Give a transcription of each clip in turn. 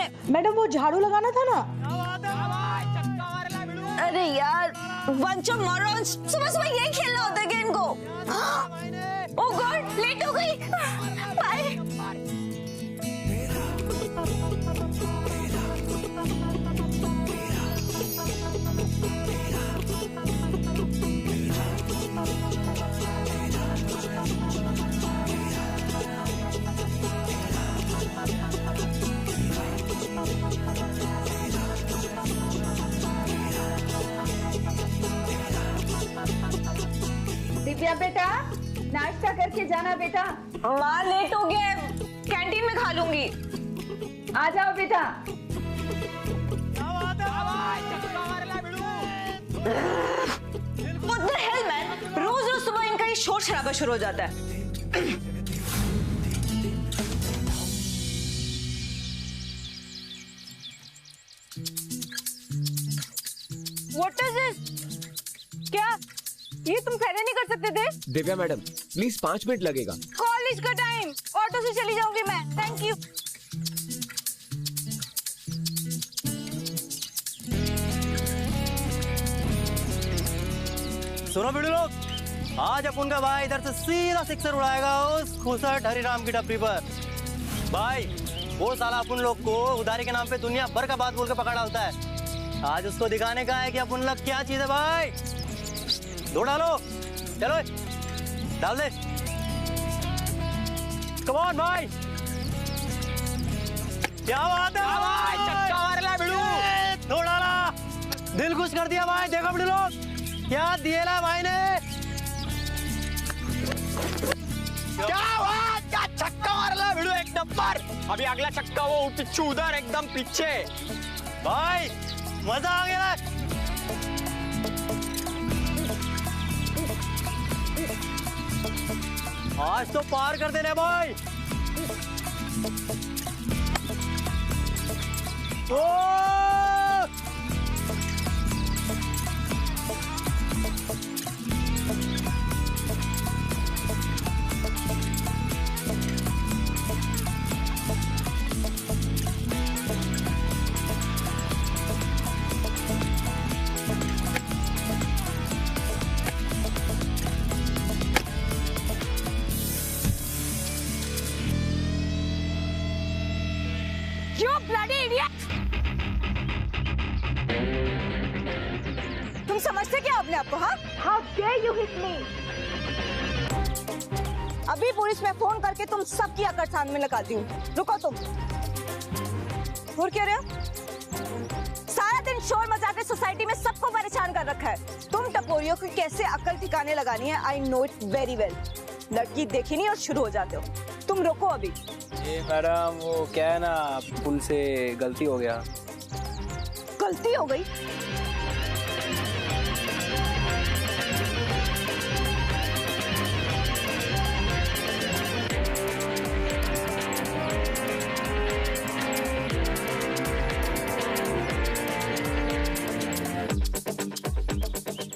तुमने? मैडम वो झाड़ू लगाना था ना। अरे यार बंच ऑफ मॉरॉन्स, सुबह सुबह यही खेलना होता है क्या इनको? ओह गॉड, लेट हो गई। बाय। दिव्या बेटा, नाश्ता करके जाना बेटा। माँ लेट हो गया, कैंटीन में खा लूंगी। आ जाओ बेटा। What the hell man? रोज रोज सुबह इनका ये शोर शराबा शुरू हो जाता है। What is this? क्या ये तुम पहले नहीं कर सकते थे? दिव्या मैडम प्लीज 5 मिनट लगेगा। कॉलेज का टाइम, ऑटो से चली जाऊंगी मैं। Thank you. सुनो वीडियो लोग, आज अपन का भाई इधर से सीधा सिक्सर उड़ाएगा उस खुसट हरिराम की टपरी पर। भाई वो साला अपन लोग को उधारी के नाम पे दुनिया भर का बात बोल के पकड़ा होता है। आज उसको दिखाने का है कि अपन लोग क्या चीज है। भाई दो डालो, चलो डाल दे। कम ऑन भाई, क्या बात है भाई, चक्का मार ला भिड़ू, दो डाला, दिल खुश कर दिया भाई। देखो भिड़ू लोग क्या दिए ला भाई ने, क्या बात, क्या छक्का मार ला भिड़ू, एक नंबर। अभी अगला छक्का वो पिच्छू उधर एकदम पीछे। भाई मजा आ गया। आज तो पार कर देने भाई। ओ You bloody idiot! तुम समझते क्या अपने आप को? हाँ? How dare you hit me? अभी पुलिस में फोन करके तुम सबकी अकड़ सामने लगाती हूँ। रुको तुम। और क्या रहे हो? सारा दिन शोर मचा के सोसाइटी में सबको परेशान कर रखा है। तुम टपोरियों को कैसे अकल ठिकाने लगानी है, I know it very well. लड़की देखी नहीं और शुरू हो जाते हो। तुम रुको अभी। ये मैडम वो क्या है ना, पुल से गलती हो गया। गलती हो गई?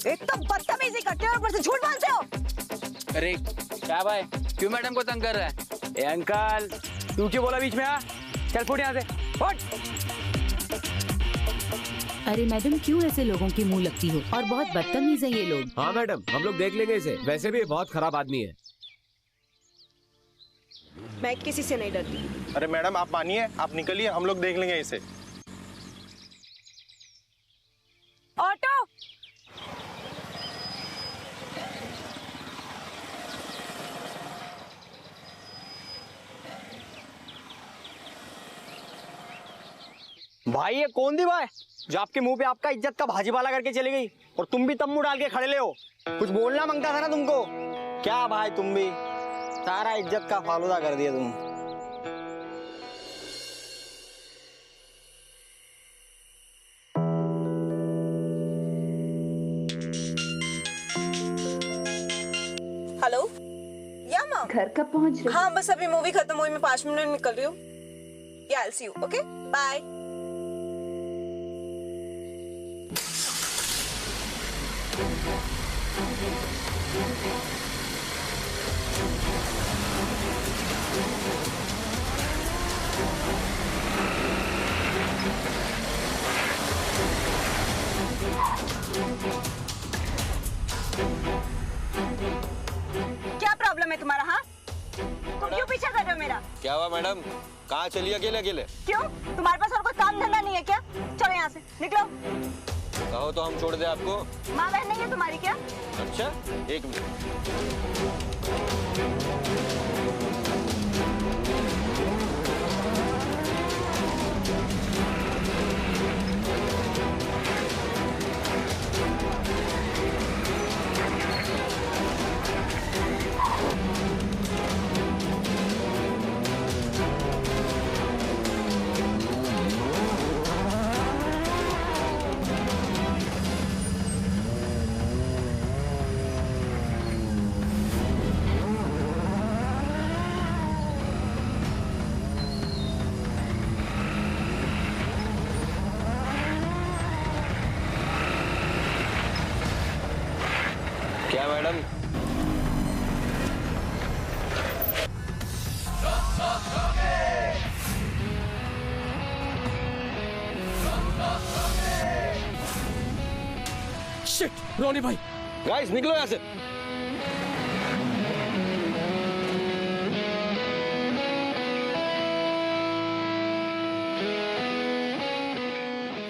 एक तो बदतमीजी करते हो और ऊपर से झूठ बोलते हो। अरे क्या भाई, क्यों मैडम को तंग कर रहा है? ए अंकल, तू क्यों बोला बीच में? आ चल फुट यहाँ से, फुट। अरे मैडम क्यों ऐसे लोगों की मुंह लगती हो, और बहुत बदतमीज है ये लोग। हाँ मैडम हम लोग देख लेंगे इसे, वैसे भी बहुत खराब आदमी है। मैं किसी से नहीं डरती। अरे मैडम आप मानिए, आप निकलिए, हम लोग देख लेंगे इसे। ऑटो। भाई ये कौन दी भाई जो आपके मुंह पे आपका इज्जत का भाजीपाला करके चली गई, और तुम भी तम्बू डाल के खड़े ले हो? कुछ बोलना मांगता था ना तुमको। क्या भाई तुम भी सारा इज्जत का फालूदा कर दिया तुम। हेलो, या माँ? घर कब पहुंच रही? हाँ बस अभी मूवी खत्म हुई, मैं 5 मिनट में निकल रही हूँ। या I'll see you, okay? Bye. पीछा कर रहे हो मेरा? क्या हुआ मैडम, कहाँ चली अकेले अकेले? क्यों, तुम्हारे पास और कोई काम धंधा नहीं है क्या? चलो यहाँ से निकलो। कहो तो हम छोड़ दे आपको। माँ बहन नहीं है तुम्हारी क्या? अच्छा, एक मिनट। क्या मैडम? शिट, रोनी भाई। गाइस निकलो यहाँ से।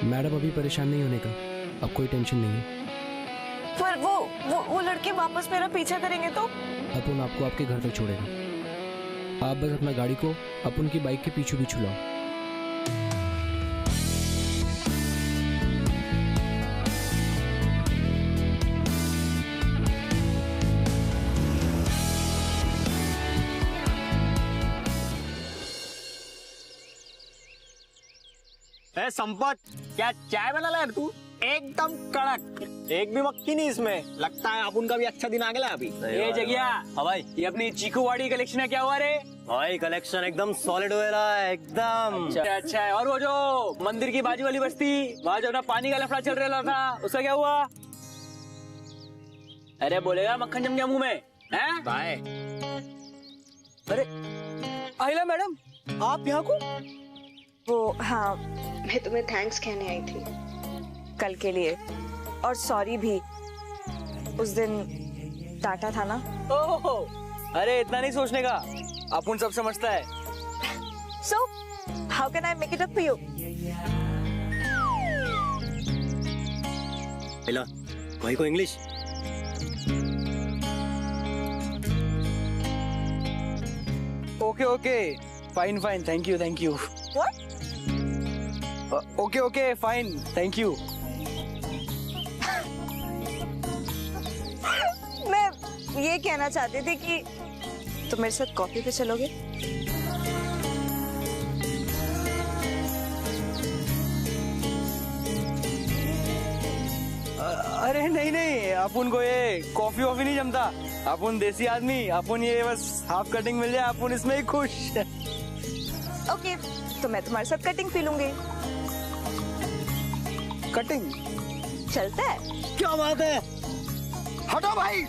मैडम अभी परेशान नहीं होने का, अब कोई टेंशन नहीं है। पर वो लड़के वापस मेरा पीछा करेंगे तो? अपुन आपको आपके घर तक छोड़ेगा। आप बस अपना गाड़ी को अपुन की बाइक के पीछे भी छुलाओ। संपत, क्या चाय बना लाया तू? एकदम कड़क, एक भी मक्खी नहीं इसमें। लगता है अपन का भी अच्छा दिन आ गया अभी। ये जगिया, हाँ भाई, ये अपनी चीकूवाड़ी कलेक्शन है, क्या हुआ रे? भाई कलेक्शन एकदम सॉलिड हो रहा है, एकदम। अच्छा है। और वो जो मंदिर की बाजू वाली बस्ती, वहाँ जो अपना पानी का लफड़ा चल रहा था, उसका क्या हुआ? अरे बोलेगा मक्खन जम गया मुंह में, हैं? बाय। अरे आहिला मैडम, आप यहाँ को? वो हाँ, मैं तुम्हें थैंक्स कहने आई थी कल के लिए, और सॉरी भी, उस दिन डांटा था ना। ओहो, अरे इतना नहीं सोचने का, अपुन सब समझता है। So, how can I make it up for you? Hello, भाई को English? Okay, fine, thank you. What? Okay, fine, thank you. मैं ये कहना चाहती थी कि तुम मेरे साथ कॉफी पे चलोगे? अरे नहीं, अपन को ये कॉफी वॉफी नहीं जमता। अपन देसी आदमी, अपन ये बस हाफ कटिंग मिल जाए, अपन इसमें ही खुश। ओके, तो मैं तुम्हारे साथ कटिंग पी लूंगी। कटिंग चलता है? क्या बात है, हटो भाई।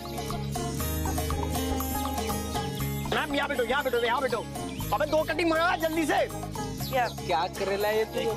मैम यहाँ बैठो। अबे 2 कटिंग मंगा जल्दी से। क्या करेला ये तू?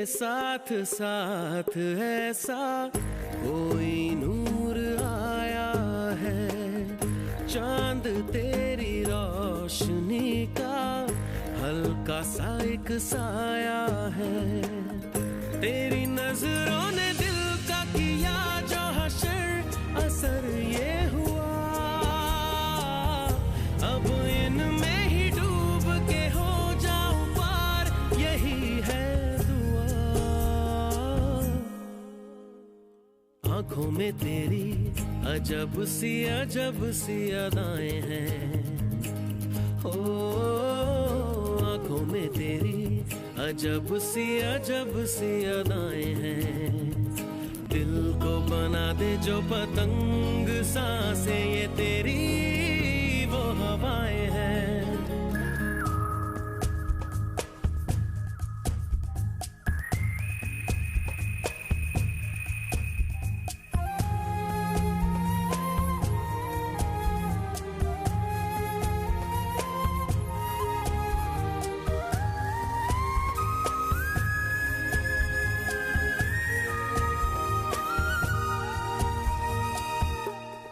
साथ साथ ऐसा कोई नूर आया है, चांद तेरी रोशनी का हल्का सा एक साया है। तेरी नजरों ने दिल का किया जो हशर, असर ये हुआ अब इनमें ही डूब के हो जाऊं पार, यही है आँखों में तेरी अजब सी अदाएं हैं। ओ आँखों में तेरी अजब सी अदाएं हैं। दिल जो पतंग सांसें ये तेरी वो हवाएं हैं।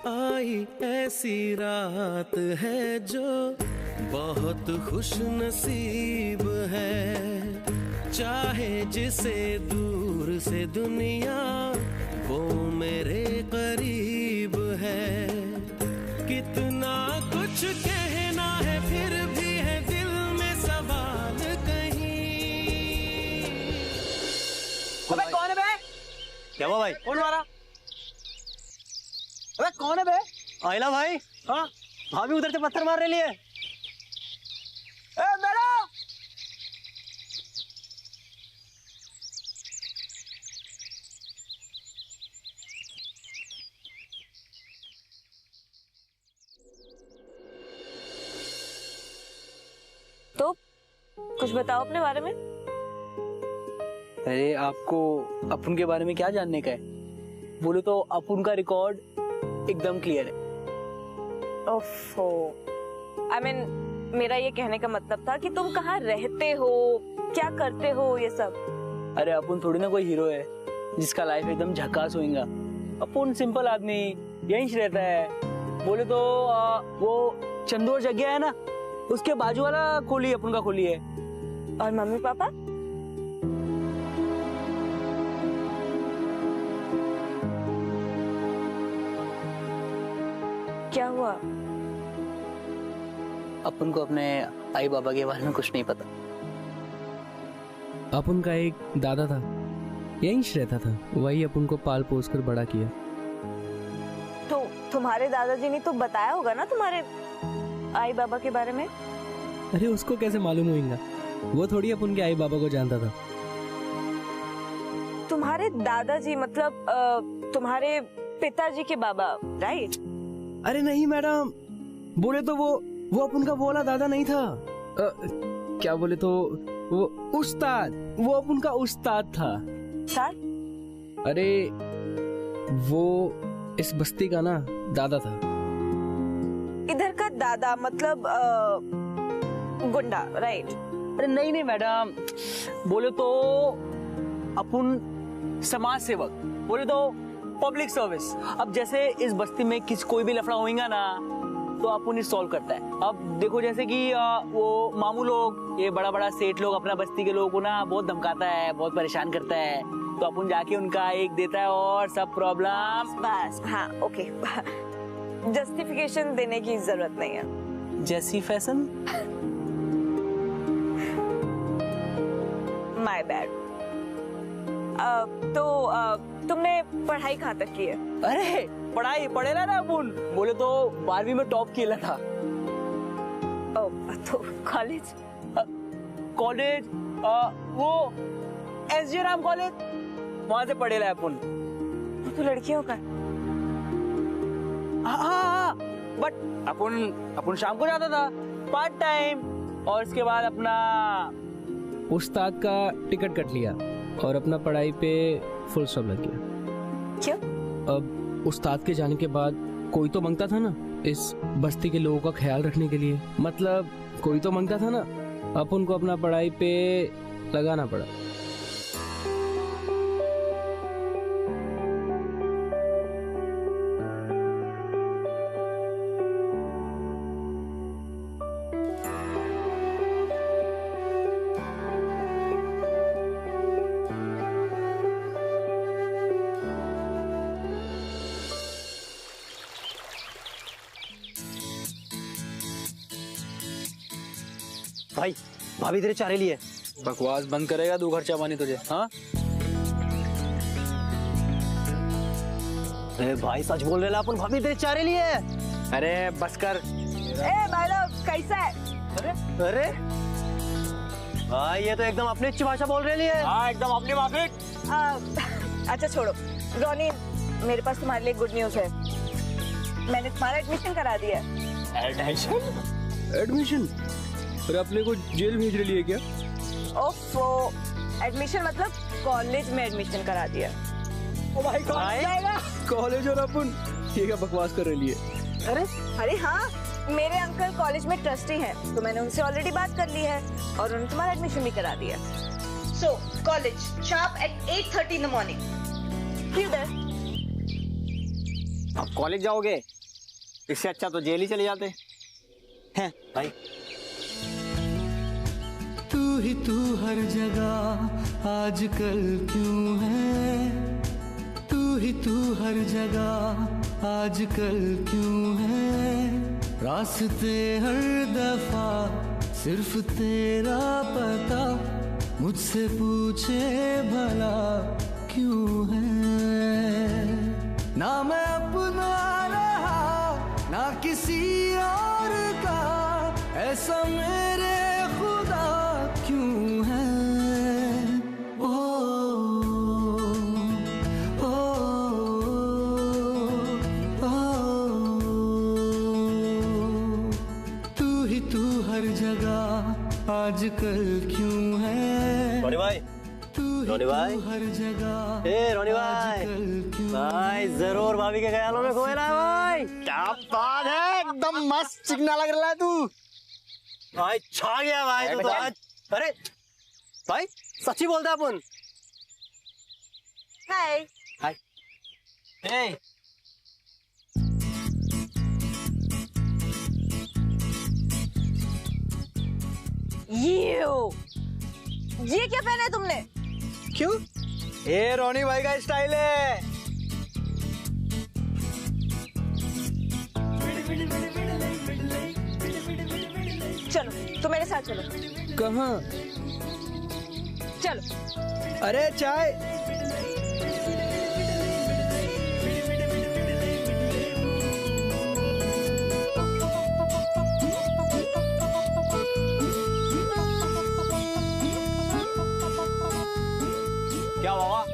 आई ऐसी रात है जो बहुत खुश नसीब है, चाहे जिसे दूर से दुनिया वो मेरे करीब है। कितना कुछ कहना है फिर भी है दिल में सवाल कहीं। अबे कौन है बे? क्या हुआ भाई? कौन मारा? अबे कौन है बे? आइला भाई। हाँ भाभी उधर से पत्थर मार रही है। ए मेरा तो कुछ बताओ अपने बारे में। अरे आपको अपुन के बारे में क्या जानने का है? बोले तो अपुन का रिकॉर्ड एकदम क्लियर है। ओफो, I mean, मेरा ये कहने का मतलब था कि तुम कहाँ रहते हो, क्या करते हो, ये सब। अरे अपुन थोड़ी ना कोई हीरो है जिसका लाइफ एकदम झकास होएगा। अपुन सिंपल आदमी यहीं रहता है। बोले तो वो चंदोर जगह है ना, उसके बाजू वाला खोली अपुन का खोली है। और मम्मी पापा? क्या हुआ? अपन को अपने आई बाबा के बारे में कुछ नहीं पता। अपन का एक दादा था, यहीं रहता था, वही अपन को पाल पोस कर बड़ा किया। तो तुम्हारे दादाजी ने तो बताया होगा ना तुम्हारे आई बाबा के बारे में। अरे उसको कैसे मालूम होगा? वो थोड़ी अपन के आई बाबा को जानता था। तुम्हारे दादाजी मतलब तुम्हारे पिताजी के बाबा, राइट? अरे नहीं मैडम, बोले तो वो अपन का वो वाला दादा नहीं था। क्या बोले तो वो उस्ताद, वो अपन का उस्ताद था। सर? अरे वो इस बस्ती का ना दादा था। इधर का दादा मतलब गुंडा, राइट? अरे नहीं नहीं मैडम, बोले तो अपन समाज सेवक, बोले तो पब्लिक सर्विस। अब जैसे इस बस्ती में कोई भी लफड़ा होएगा ना तो अपन इस सॉल्व करता है। अब देखो जैसे कि वो मामू लोग, ये बड़ा बड़ा सेठ लोग अपना बस्ती के लोगों को ना बहुत धमकाता है, बहुत परेशान करता है, तो अपन जाके उनका एक देता है और सब प्रॉब्लम। बस, हाँ, ओके। जस्टिफिकेशन देने की जरूरत नहीं है। जैसी फैशन। My bad. तो तुमने पढ़ाई कहाँ तक की है? अरे पढ़ाई पढ़ेला ना अपन, बोले तो 12वीं में टॉप किया था। तो कॉलेज? कॉलेज वो एसजे राम कॉलेज, वहां से पढ़ेला अपन। तो लड़कियों का? हाँ, बट अपन शाम को जाता था पार्ट टाइम, और इसके बाद अपना उस्ताद का टिकट कट लिया और अपना पढ़ाई पे फुल स्टॉप लग गया। क्यों? अब उस्ताद के जाने के बाद कोई तो मांगता था ना इस बस्ती के लोगों का ख्याल रखने के लिए, मतलब कोई तो मांगता था ना, अपन को अपना पढ़ाई पे लगाना पड़ा। भाई भाभी तेरे चारे लिए। बकवास बंद करेगा दो खर्चा पानी तुझे? हाँ अरे भाई सच बोल रहे अपन, भाभी तेरे चारे लिए। अरे बस कर। भाई लोग कैसा है? अरे भाई ये तो एकदम अपनी अच्छी भाषा बोल रही है। हाँ एकदम अपनी माफिक। अच्छा छोड़ो, रोनी मेरे पास तुम्हारे लिए गुड न्यूज है। मैंने तुम्हारा एडमिशन करा दिया है। एडमिशन? अरे अपने को जेल भेज रही है क्या? ओफो, एडमिशन मतलब कॉलेज में एडमिशन करा दिया। ओ भाई कॉलेज और अपन ये क्या बकवास कर रही है? अरे हाँ, मेरे अंकल कॉलेज में ट्रस्टी हैं, तो मैंने उनसे ऑलरेडी बात कर ली है और उन्होंने तुम्हारा एडमिशन भी करा दिया। So, college, sharp at 8:30 in the morning. See you there. अब कॉलेज जाओगे, इससे अच्छा तो जेल ही चले जाते हैं भाई। तू ही तू हर जगह आजकल क्यों है, तू ही तू हर जगह आजकल क्यों है, रास्ते हर दफा सिर्फ तेरा पता, मुझसे पूछे भला क्यों है, ना मैं अपना रहा ना किसी और का, ऐसा मेरे खुदा क्यों है। ओ, ओ, ओ, तू ही तू हर जगह आजकल क्यों है। रोनी भाई, रोनी भाई, हर जगह ए रोनी भाई, भाई जरूर भाभी के ख्यालों में खोए ना है भाई। क्या बात है, एकदम मस्त चिकना लग रहा है तू भाई। छा गया भाई तू तो आज। अरे भाई सच्ची बोलता है अपन। हाय। हाय। ए ये क्या पहना है तुमने? क्यों? ये रोनी भाई का स्टाइल है। चलो तो मेरे साथ चलो। कहाँ? चलो। अरे चाय। क्या बाबा,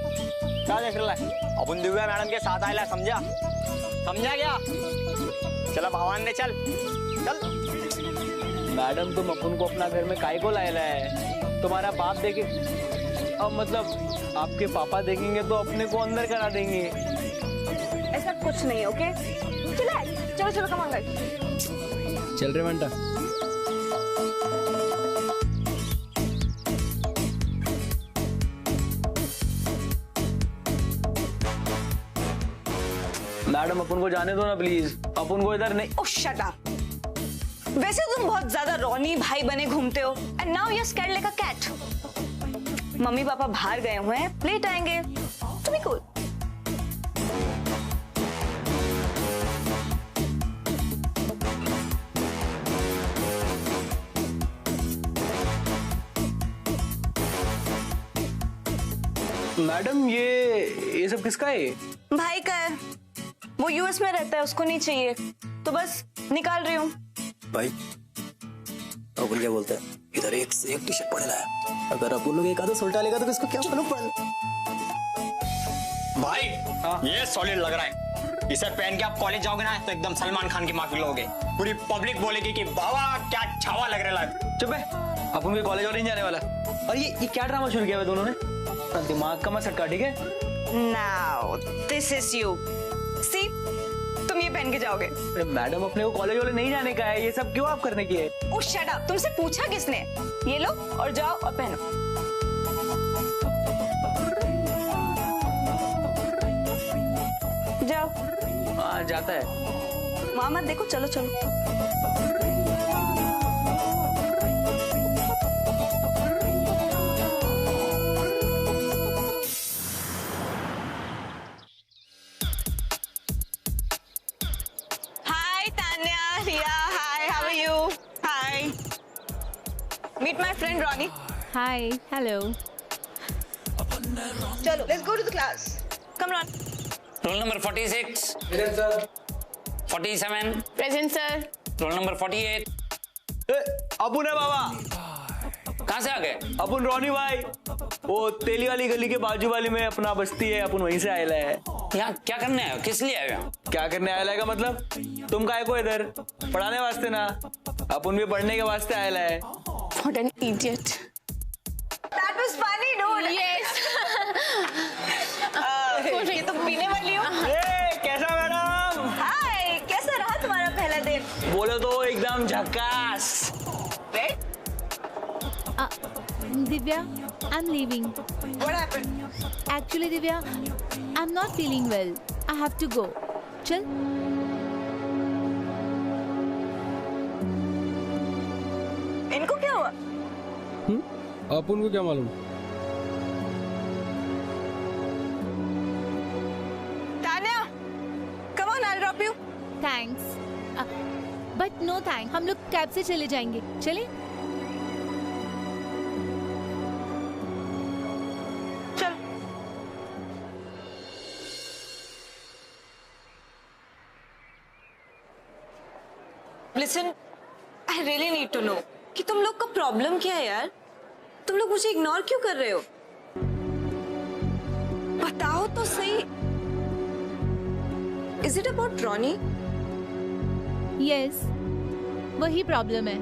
क्या देख रहा है? अपन दिव्या मैडम के साथ आया, समझा? समझा क्या? चलो भगवान ने चल चल। मैडम तुम अपन को अपना घर में काहे को लाया है? तुम्हारा बाप देखे, अब मतलब आपके पापा देखेंगे तो अपने को अंदर करा देंगे। ऐसा कुछ नहीं है, ओके? चलो चलो कम ऑन गाइस। चल रे मंटा। मैडम अपन को जाने दो ना प्लीज, अपन को इधर नहीं। Oh shut up. वैसे तुम बहुत ज्यादा रोनी भाई बने घूमते हो, and now you are scared like a cat. Mummy papa बाहर गए हुए हैं, लेट आएंगे, तुम्हें कूल। मैडम ये सब किसका है? भाई का है, वो यूएस में रहता है, उसको नहीं चाहिए तो बस निकाल रही हूँ। भाई अपन क्या बोलते हैं, इधर एक से एक टी शर्ट पड़ेगा है, अगर अपन लोग एक आधा उल्टा लेगा तो किसको क्या मालूम पड़। भाई ये सॉलिड लग रहा है, इसे पहन के आप कॉलेज जाओगे ना तो एकदम सलमान खान की माफी लोगे, पूरी पब्लिक बोलेगी कि बाबा क्या छावा लग रहा है। चुप है, अपन के कॉलेज और नहीं जाने वाला। और ये क्या ड्रामा शुरू किया है दोनों ने? दिमाग का मत सटका, ठीक है? Now this is you. See, तुम ये पहन के जाओगे। मैडम अपने को कॉलेज वाले नहीं जाने का है, ये सब क्यों आप करने की है? ओह शट अप, तुमसे पूछा किसने? ये लो और जाओ और पहनो। जाओ। हाँ जाता है। वहां मत देखो, चलो चलो। Meet my friend Ronnie. Hi, hello. Chalo, let's go to the class. Come on. Roll number 46. Present sir. 47. Present sir. Roll number 48. अपुन है बाबा। कहाँ से आ गए? अपुन रोनी भाई, वो तेली वाली गली के बाजू वाली में अपना बस्ती है, अपन वहीं से आए है। यहाँ क्या करने आए हो? किस लिए आए हो यहाँ? क्या करने आया है का मतलब? तुम काहे को इधर? पढ़ाने वास्ते ना, अपन भी पढ़ने के वास्ते आया है। What an idiot. That was funny, dude. Yes. ये तो पीने वाली हो। कैसा मैडम? हाय, कैसा रहा तुम्हारा पहला दिन? बोलो तो एकदम झकास। Divya, I'm leaving. What happened? Actually, Divya, I'm not feeling well. I have to go. चल। इनको क्या हुआ? अपन को क्या मालूम? Tanya, come on, I'll drop you. Thanks. But no thanks. हम लोग कैब से चले जाएंगे। चले? चल। Listen, I really need to know कि तुम लोग का प्रॉब्लम क्या है यार? तुम लोग मुझे इग्नोर क्यों कर रहे हो? बताओ तो सही। Is it about Ronnie? Yes. वही प्रॉब्लम है।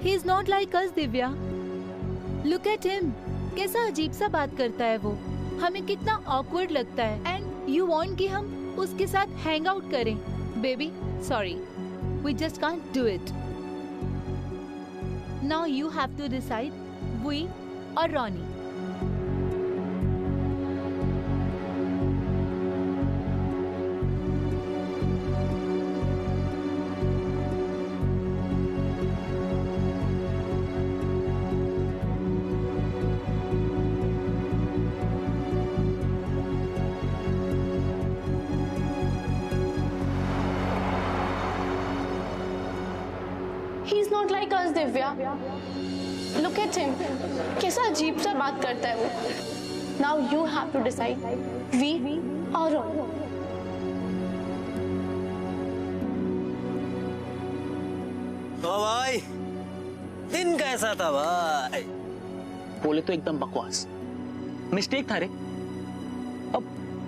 He is not like us, Divya. Look at him. कैसा अजीब सा बात करता है वो। हमें कितना awkward लगता है। And you want कि हम उसके साथ hang out करें? Baby, sorry. We just can't do it. Now you have to decide, we or Ronnie. He's not like us, Divya. Look at him. कैसा अजीब सा बात करता है वो. Now you have to decide, we or Ronnie. ओ भाई, दिन कैसा था भाई? बोले तो एकदम बकवास। मिस्टेक था रे। अब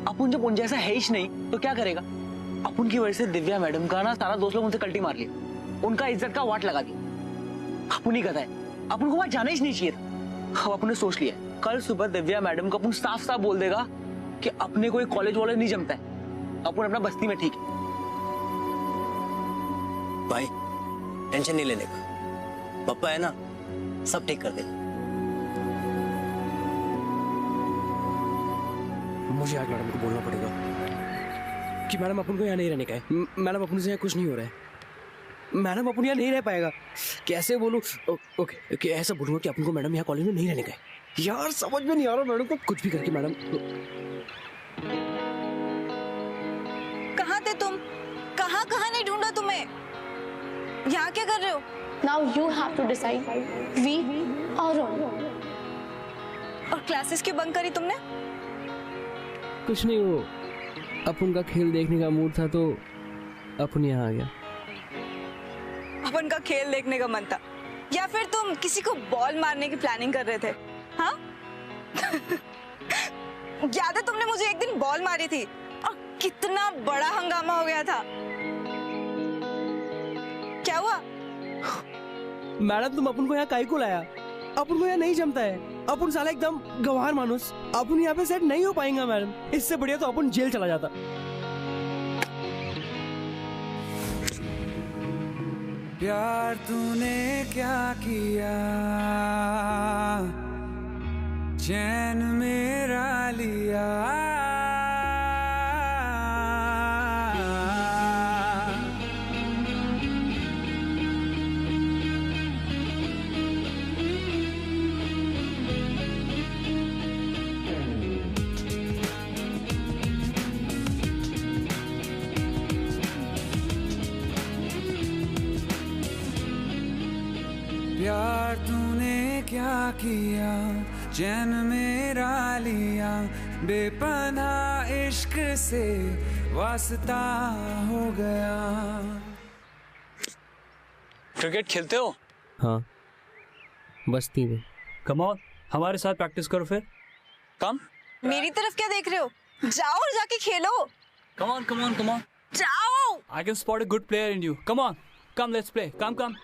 अपन जब उन जैसा है ही नहीं तो क्या करेगा? अपन की वजह से दिव्या मैडम का ना सारा दोस्त लोग उनसे कल्टी मार लिया, उनका इज्जत का वाट लगा दिया। अपन ही कहता है, अपन को वहां जाना ही नहीं चाहिए था। अब अपन ने सोच लिया, कल सुबह दिव्या मैडम को अपन साफ साफ बोल देगा कि अपने कोई कॉलेज वॉलेज नहीं जमता है, अपन अपना बस्ती में ठीक है। भाई टेंशन नहीं लेने का, पप्पा है ना, सब ठीक कर देगा। मुझे आज मैडम को बोलना पड़ेगा कि मैडम अपन को यहाँ नहीं रहने का है। मैडम अपन से यहाँ कुछ नहीं हो रहा है। मैडम अपन यहाँ नहीं रह पाएगा। कैसे बोलूं? ओके, ऐसा बोलूंगा कि अपन को मैडम यहाँ कॉलेज में नहीं रहने का है। यार समझ में नहीं आ रहा मैडम को, कुछ भी करके मैडम। कहाँ थे तुम? कहाँ नहीं ढूंढा तुम्हें? यहाँ क्या कर रहे हो? Now you have to decide, we or Ronnie. और क्लासेस क्यों बंक करी तुमने? कुछ नहीं, वो अपन का खेल देखने का मूड था तो अपन यहाँ आ गया। अपन का खेल देखने का मन था या फिर तुम किसी को बॉल मारने की प्लानिंग कर रहे थे? हाँ? याद है तुमने मुझे एक दिन बॉल मारी थी और कितना बड़ा हंगामा हो गया था। क्या हुआ? मैडम तुम अपन को यहाँ काहे को लाया? अपन को यहाँ नहीं जमता है। अपन साला एकदम गंवार मानुस, अपन यहाँ पे सेट नहीं हो पाएंगे मैडम। इससे बढ़िया तो अपन जेल चला जाता। प्यार तूने क्या किया, चैन मेरा लिया। प्यार तूने क्या किया, चैन मेरा लिया। बेपनाह इश्क से वास्ता हो गया। क्रिकेट खेलते हो? हाँ, बस्ती में। कम ऑन, हमारे साथ प्रैक्टिस करो फिर। कम। मेरी तरफ क्या देख रहे हो? जाओ और जाके खेलो। Come on, come on, come on. जाओ। I can spot a good player in you. Come on, come, let's play. Come, come.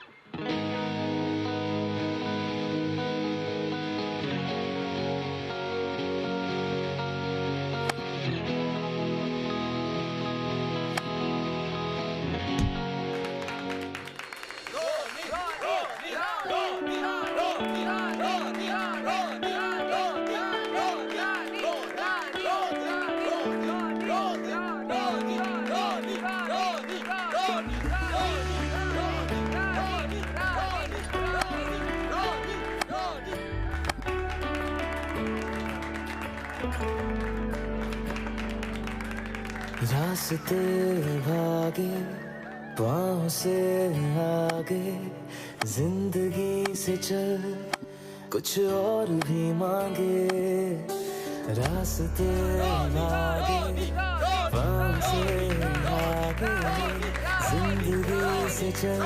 रास्ते भागे पाँव से आगे, जिंदगी से चल कुछ और भी मांगे। रास्ते भागे पाँव से आगे, जिंदगी से चल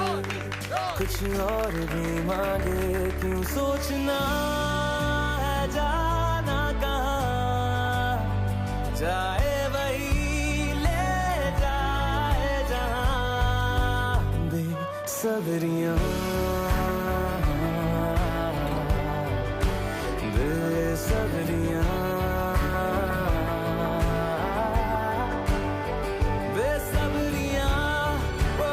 कुछ और भी मांगे। क्यों सोचना है जाना कहाँ, जाए वही ले जाए जहाँ। बेसब्रियाँ बेसब्रियाँ बेसब्रियाँ ओ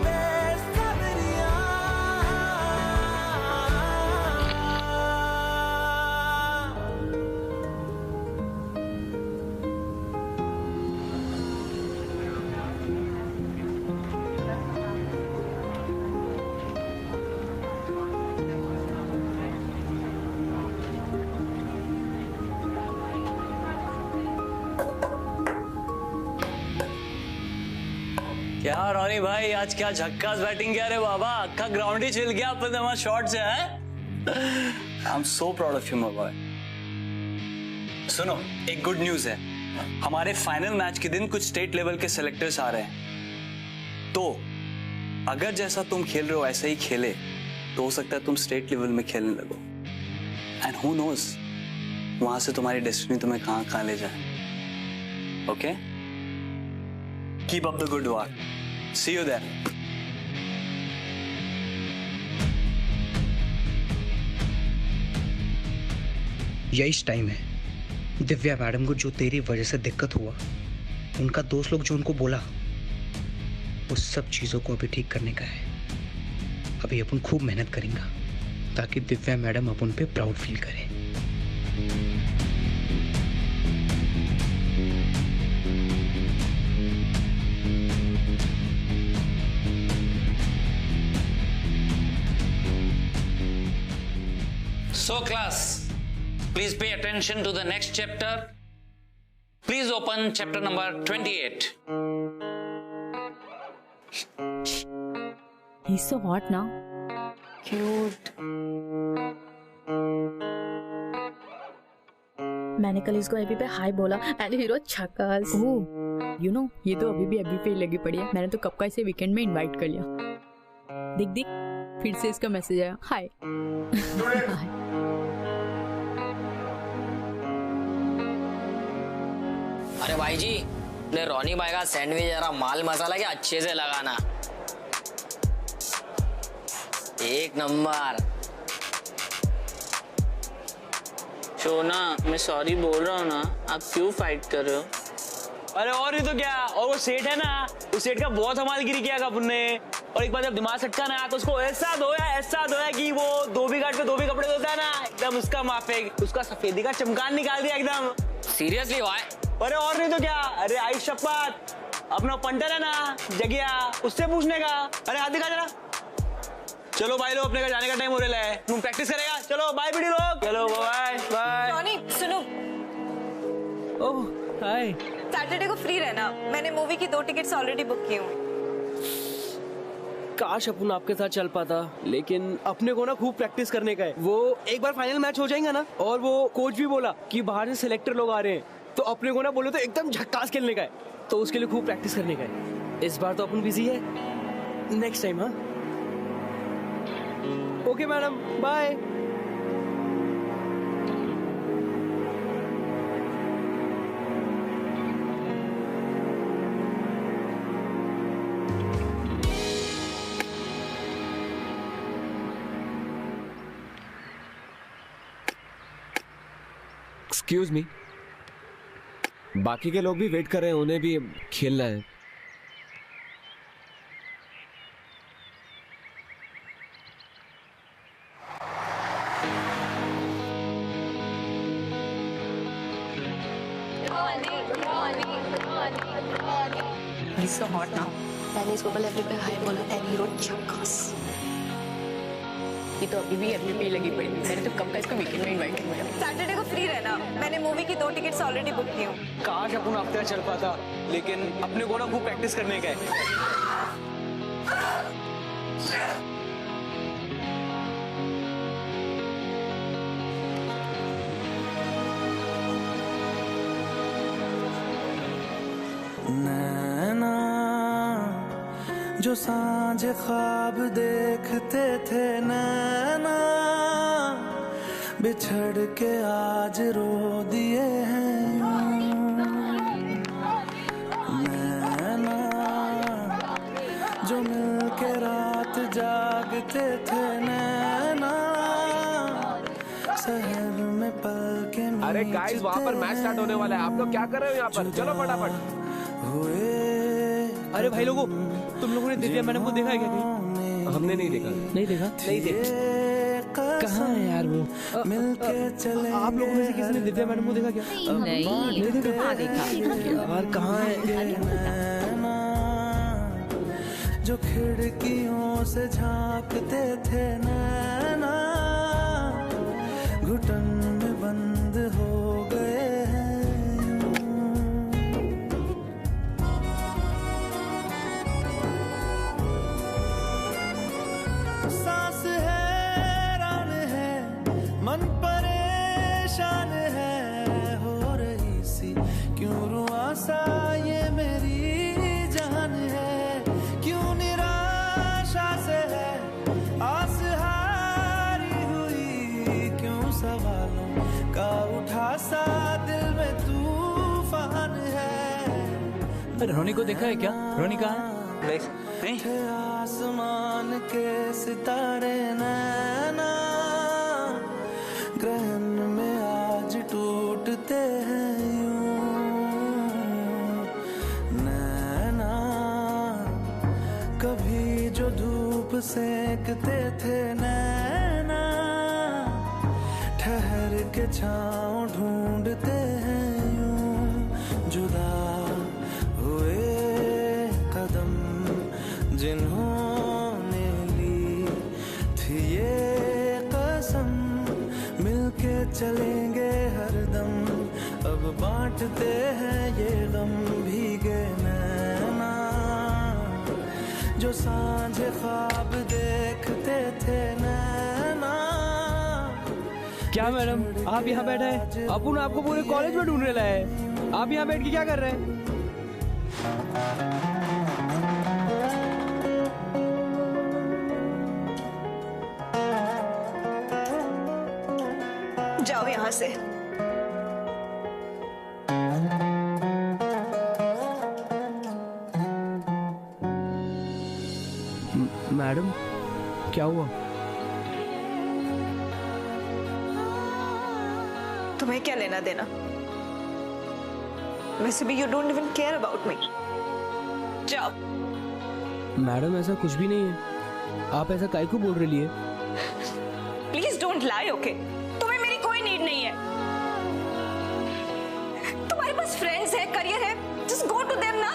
बेसब्रियाँ। क्या रोनी भाई, आज क्या झक्कास बैटिंग किया रे बाबा, अक्का ग्राउंड ही चिल गया अपन हमारा शॉट से है। I am so proud of you my boy. सुनो, एक गुड न्यूज है, हमारे फाइनल मैच के दिन कुछ स्टेट लेवल के सेलेक्टर्स आ रहे हैं। तो अगर जैसा तुम खेल रहे हो ऐसा ही खेले तो हो सकता है तुम स्टेट लेवल में खेलने लगो। एंड हु नोज, वहां से तुम्हारी डेस्टिनी तुम्हें कहां कहां ले जाए। Okay, keep up the good work, see you there. यही टाइम है दिव्या मैडम को जो तेरी वजह से दिक्कत हुआ, उनका दोस्त लोग जो उनको बोला, उस सब चीज़ों को अभी ठीक करने का है। अभी अपन खूब मेहनत करेंगे ताकि दिव्या मैडम अपन पे प्राउड फील करे। So class, please pay attention to the next chapter. Please open chapter number 28. He's so hot now. Cute. मैंने कल इसको एबी पे हाई बोला एंड हीरो छक्कास। ओह, यू नो ये तो अभी भी एबी पे ही लगी पड़ी है। मैंने तो कब का इसे वीकेंड में इनवाइट कर लिया। देख देख, फिर से इसका मैसेज आया, हाय। अरे भाई जी, ले रोनी भाई का सैंडविच जरा माल मसाला के अच्छे से लगाना, एक नंबर। शोना, मैं सॉरी बोल रहा हूँ ना, आप क्यों फाइट कर रहे हो? अरे और नहीं तो क्या, और वो सेठ है ना, उस सेठ का बहुत हमालगिरी किया अपन ने। और एक बार जब दिमाग सटका ना तो उसको ऐसा धोया कि वो धोबी घाट पे धोबी कपड़े धोता है ना, एकदम उसका माफिक, उसका सफेदी का चमकान निकाल दिया एकदम। सीरियसली भाई? अरे और नहीं तो क्या। अरे आई शपथ, अपना पंटर है ना जगिया, उससे पूछने का। अरे हाथ दिखा जरा। चलो भाई लोग, अपने घर जाने का टाइम हो रहा है, तुम प्रैक्टिस करेगा। चलो बाय बिडी लोग, चलो बाय बाय। रोनी सुनो। ओह हाय। सैटरडे को फ्री रहना, मैंने मूवी की 2 टिकट्स ऑलरेडी बुक की हुई। काश अपन आपके साथ चल पाता, लेकिन अपने को ना खूब प्रैक्टिस करने का है। वो एक बार फाइनल मैच हो जाएगा ना, और वो कोच भी बोला कि बाहर से सिलेक्टर लोग आ रहे हैं, तो अपने को ना बोले तो एकदम झक्कास खेलने का है, तो उसके लिए खूब प्रैक्टिस करने का है। इस बार तो अपन बिजी है, नेक्स्ट टाइम। हाँ okay madam, bye. Excuse me, बाकी के लोग भी वेट कर रहे हैं, उन्हें भी खेलना है। He's so hot now. मैंने इसको कल एफबी पे हाय बोला एंड ही रोट झक्कास। ये तो अभी भी एफबी पे लगी पड़ी। मैंने तो कब का इसको वीकेंड में इनवाइट किया। सैटरडे को फ्री रहना, मैंने मूवी की 2 टिकट्स ऑलरेडी बुक की हूँ। काश अपन हफ्ते चल पाता, लेकिन अपने को ना खूब प्रैक्टिस करने का है। नैना जो सांझ ख्वाब देखते थे, नैना बिछड़ के आज रो दिए हैं। नैना जो मिल के रात जागते थे, नैना शहर में पल के अरे गाइस, वहाँ पर मैच स्टार्ट होने वाला है, आप लोग क्या कर रहे हो यहाँ पर? चलो फटाफट। अरे भाई लोगों, तुम लोगों ने दिव्या मैडम को देखा है क्या कहीं? हमने नहीं देखा। नहीं देखा? नहीं देखा। कहाँ है यार वो? आप लोगों में से किसी ने दिव्या मैडम को देखा क्या? नहीं देखा। यार कहाँ है? जो खिड़कियों से झांकते थे, नैना घुटन में बंद हो गए हैं। सांस हैरान है, मन परेशान है, हो रही सी क्यों रुआ सा ये मेरी जान है। क्यों निराशा से है आस हारी हुई, क्यों सवालों का उठा सा दिल में तूफान है। रोनी को देखा है क्या? रोनी कहाँ है? थे आसमान के सितारे, नैना ग्रहण में आज टूटते हैं यूं। नैना कभी जो धूप सेकते थे, नैना ठहर के छाँव ढूंढते हैं यूं। जुदा हुए कदम जिन्होंने ली थी ये कसम, मिलके चलेंगे हरदम, अब बांटते हैं ये गम। भीगे नैना जो सांझ ख्वाब देखते थे, नैना। क्या मैडम, आप यहाँ बैठे हैं? अपन आपको पूरे कॉलेज में ढूंढने लाए हैं, आप यहाँ बैठ के क्या कर रहे हैं? जाओ यहाँ से। मैडम क्या हुआ? तुम्हें क्या लेना देना? वैसे भी you don't even care about me. जाओ। मैडम ऐसा कुछ भी नहीं है, आप ऐसा काहे को बोल रही है? Please don't lie, okay? तुम्हें मेरी कोई नीड नहीं है। तुम्हारे पास फ्रेंड्स है, करियर है, जस्ट गो टू देम ना।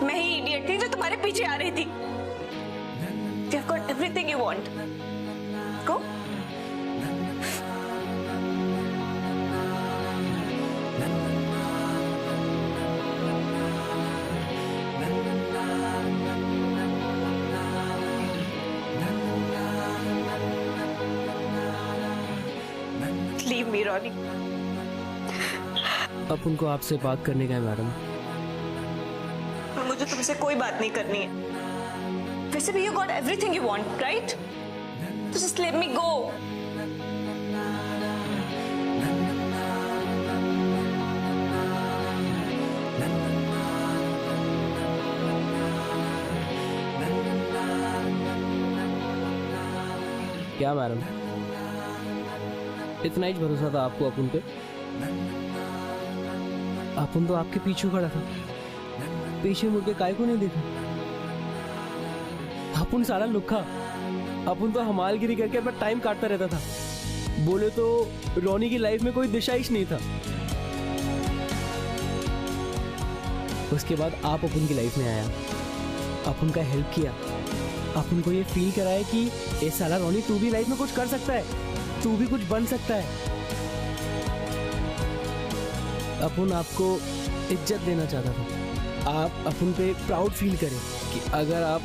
मैं ही इडियट थी जो तुम्हारे पीछे आ रही थी। You have got everything you want. Go. Leave me, Ronnie. अब उनको आपसे बात करने का है मैडम। मुझे तुमसे कोई बात नहीं करनी है। वैसे भी you got everything you want, right? So just let me go. क्या मैडम, इतना ही भरोसा था आपको अपन पे। अपन तो आपके पीछे खड़ा था, पीछे मुड़ के काय को नहीं देखा। अपन सारा लुक्खा, अपन तो हमालगिरी करके अपना टाइम काटता रहता था। बोले तो रोनी की लाइफ में कोई दिशा ही नहीं था। उसके बाद आप अपन की लाइफ में आया, अपन का हेल्प किया, अपन को ये फील कराया कि ए साला रोनी तू भी लाइफ में कुछ कर सकता है, तू भी कुछ बन सकता है। अपन आपको इज्जत देना चाहता था, आप अपन पे प्राउड फील करें कि अगर आप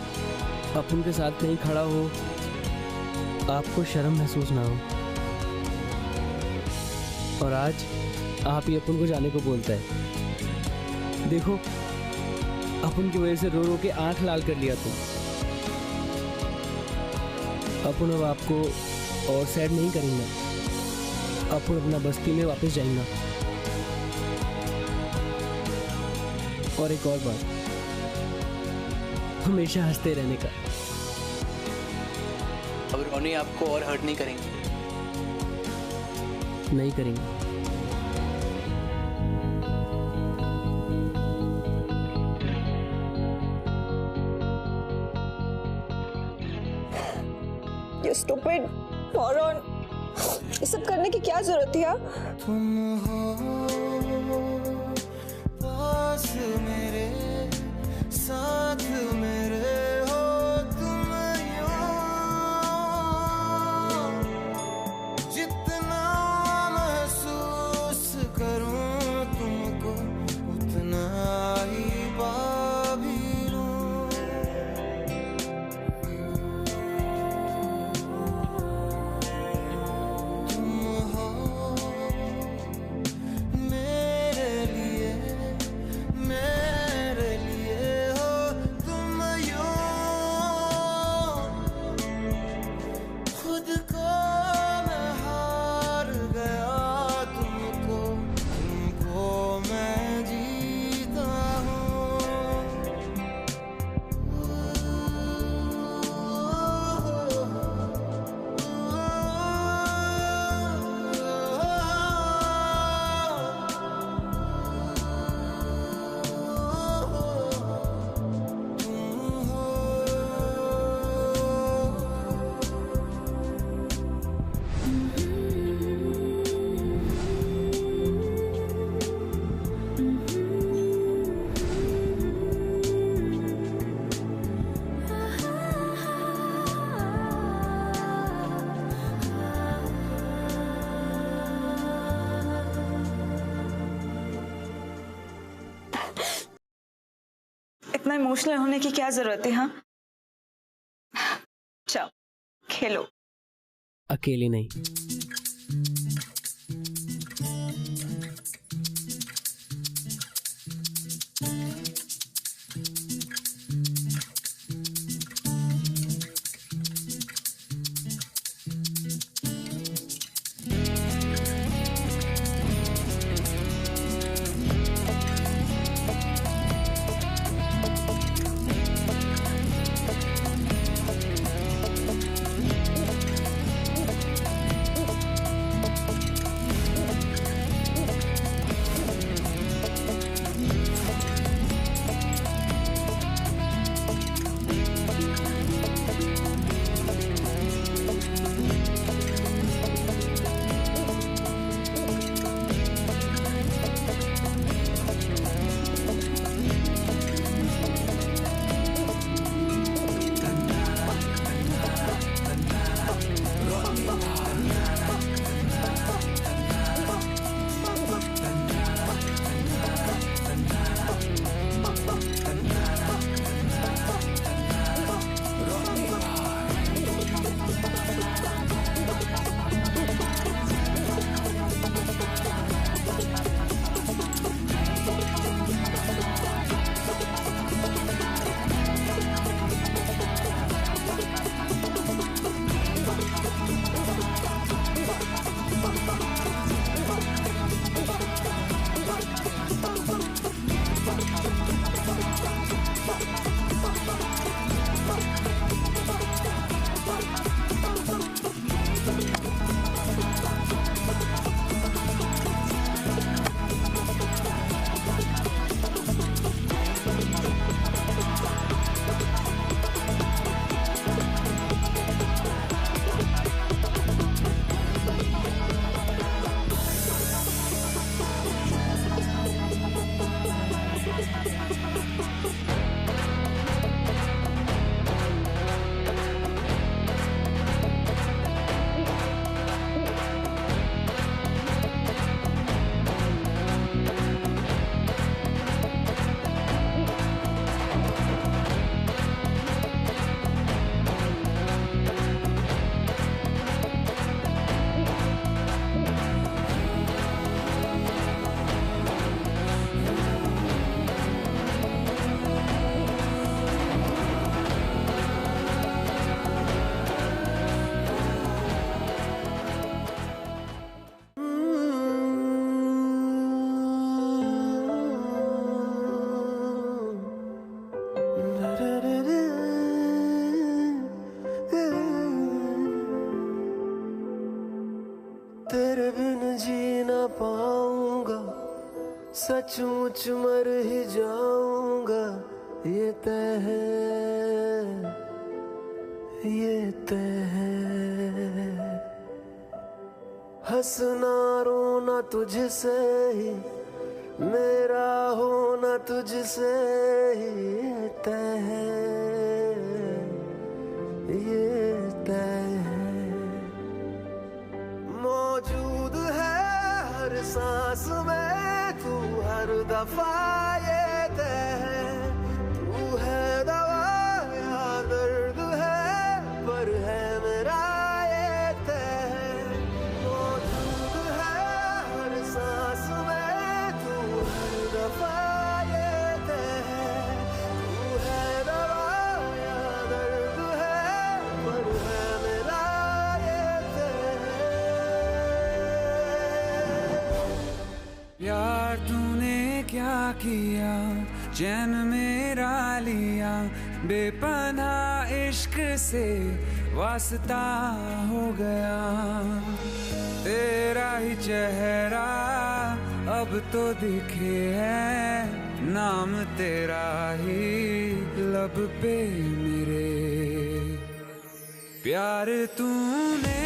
अपन के साथ नहीं खड़ा हो, आपको शर्म महसूस ना हो। और आज आप ही अपन को जाने को बोलता है। देखो, अपन की वजह से रो रो के आंख लाल कर लिया तुम। अपन अब आपको और सैड नहीं करेंगे, अपन अपना बस्ती में वापस जाएंगे। और एक और बात, हमेशा हंसते रहने का। अब रोनी आपको और हर्ट नहीं करेंगे? नहीं करेंगे। You stupid moron, ये सब करने की क्या जरूरत थी? तुम हो पास मेरे, साथ मेरे हो तुम यूं, जितना महसूस करूं तुमको उतना ही पा भी लूं। तुम हो मेरे लिए हो तुम यूं, खुद को मैं हार गया तुमको मैं जीता इतना इमोशनल होने की क्या जरूरत है? हाँ, चलो खेलो। अकेले नहीं। तेरे बिन जी ना पाऊंगा, सचमुच मर ही जाऊंगा, ये तय है, ये तय है। हंसना रोना तुझसे ही, मेरा होना तुझसे ही, ये तय है, ये तय है। मौजूद है हर सांस में तू, हर दफा ये तय है। तू है दवा या दर्द है, पर है मेरा ये तय है। मौजूद है हर सांस में तू, हर दफा ये तय है। तू है दवा या दर्द है, पर है मेरा ये तय है। यार तूने क्या किया, चैन मेरा लिया, बेपनाह इश्क से वास्ता हो गया। तेरा ही चेहरा अब तो दिखे है, नाम तेरा ही लब पे मेरे। प्यार तूने